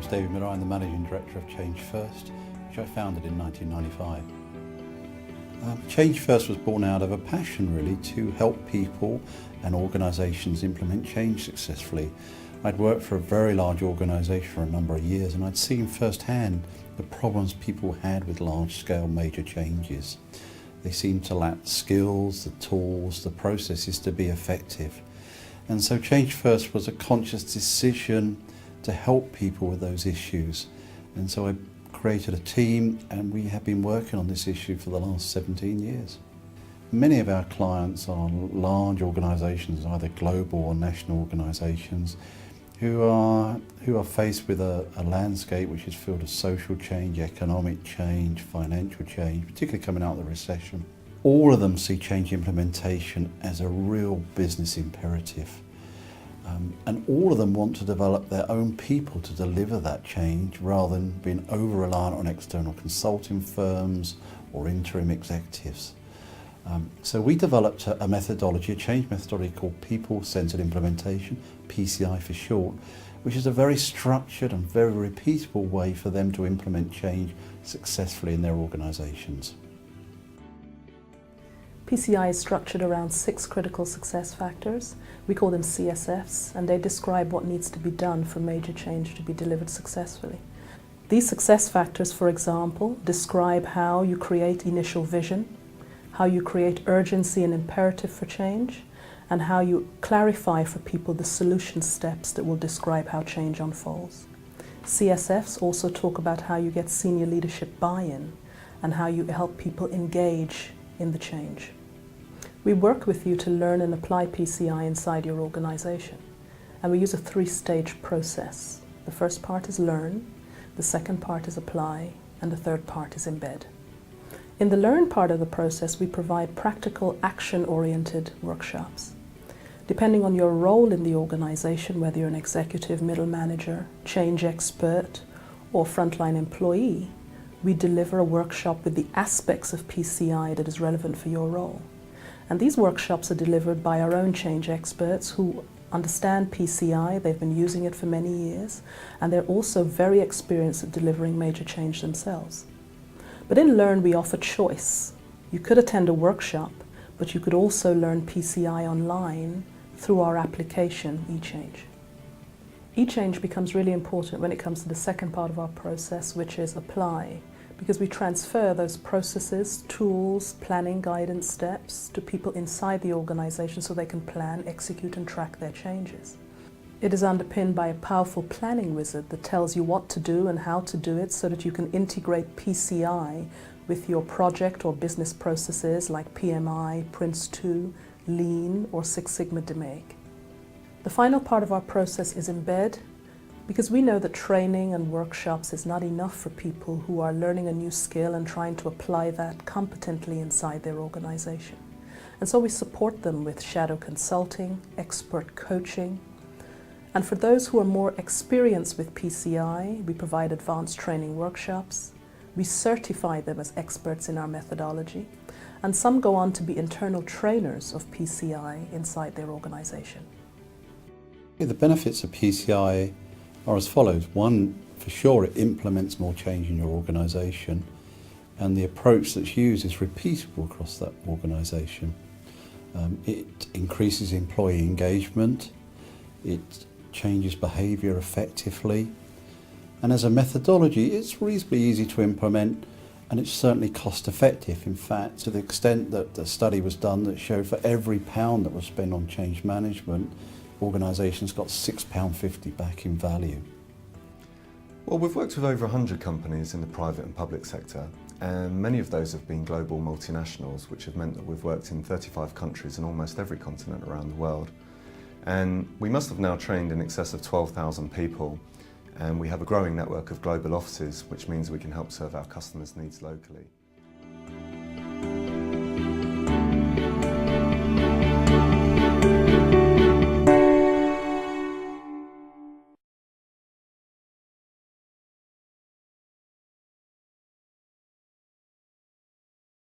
name's David Miller. I'm the Managing Director of Changefirst, which I founded in 1995. Changefirst was born out of a passion really to help people and organisations implement change successfully. I'd worked for a very large organisation for a number of years and I'd seen firsthand the problems people had with large-scale major changes. They seemed to lack the skills, the tools, the processes to be effective. And so Changefirst was a conscious decision to help people with those issues. And so I created a team and we have been working on this issue for the last 17 years. Many of our clients are large organisations, either global or national organisations, who are faced with a landscape which is filled with social change, economic change, financial change, particularly coming out of the recession. All of them see change implementation as a real business imperative. And all of them want to develop their own people to deliver that change rather than being over-reliant on external consulting firms or interim executives. So we developed a methodology, a change methodology called People-Centered Implementation, PCI for short, which is a very structured and very repeatable way for them to implement change successfully in their organisations. PCI is structured around 6 critical success factors. We call them CSFs, and they describe what needs to be done for major change to be delivered successfully. These success factors, for example, describe how you create initial vision, how you create urgency and imperative for change, and how you clarify for people the solution steps that will describe how change unfolds. CSFs also talk about how you get senior leadership buy-in and how you help people engage in the change. We work with you to learn and apply PCI inside your organization, and we use a 3-stage process. The first part is learn, the second part is apply, and the third part is embed. In the learn part of the process, we provide practical, action-oriented workshops. Depending on your role in the organization, whether you're an executive, middle manager, change expert, or frontline employee, we deliver a workshop with the aspects of PCI that is relevant for your role. And these workshops are delivered by our own change experts who understand PCI, they've been using it for many years, and they're also very experienced at delivering major change themselves. But in Learn we offer choice. You could attend a workshop, but you could also learn PCI online through our application, eChange. eChange becomes really important when it comes to the second part of our process, which is apply, because we transfer those processes, tools, planning, guidance steps to people inside the organization so they can plan, execute and track their changes. It is underpinned by a powerful planning wizard that tells you what to do and how to do it so that you can integrate PCI with your project or business processes like PMI, Prince2, Lean or Six Sigma DMAIC. The final part of our process is embed, because we know that training and workshops is not enough for people who are learning a new skill and trying to apply that competently inside their organization. And so we support them with shadow consulting, expert coaching. And for those who are more experienced with PCI, we provide advanced training workshops. We certify them as experts in our methodology. And some go on to be internal trainers of PCI inside their organization. The benefits of PCI are as follows. One, for sure, it implements more change in your organisation, and the approach that's used is repeatable across that organisation. It increases employee engagement, it changes behaviour effectively, and as a methodology it's reasonably easy to implement, and it's certainly cost effective. In fact, to the extent that the study was done that showed for every £1 that was spent on change management, organisations got £6.50 back in value. Well, we've worked with over 100 companies in the private and public sector, and many of those have been global multinationals, which have meant that we've worked in 35 countries and almost every continent around the world. And we must have now trained in excess of 12,000 people, and we have a growing network of global offices, which means we can help serve our customers' needs locally.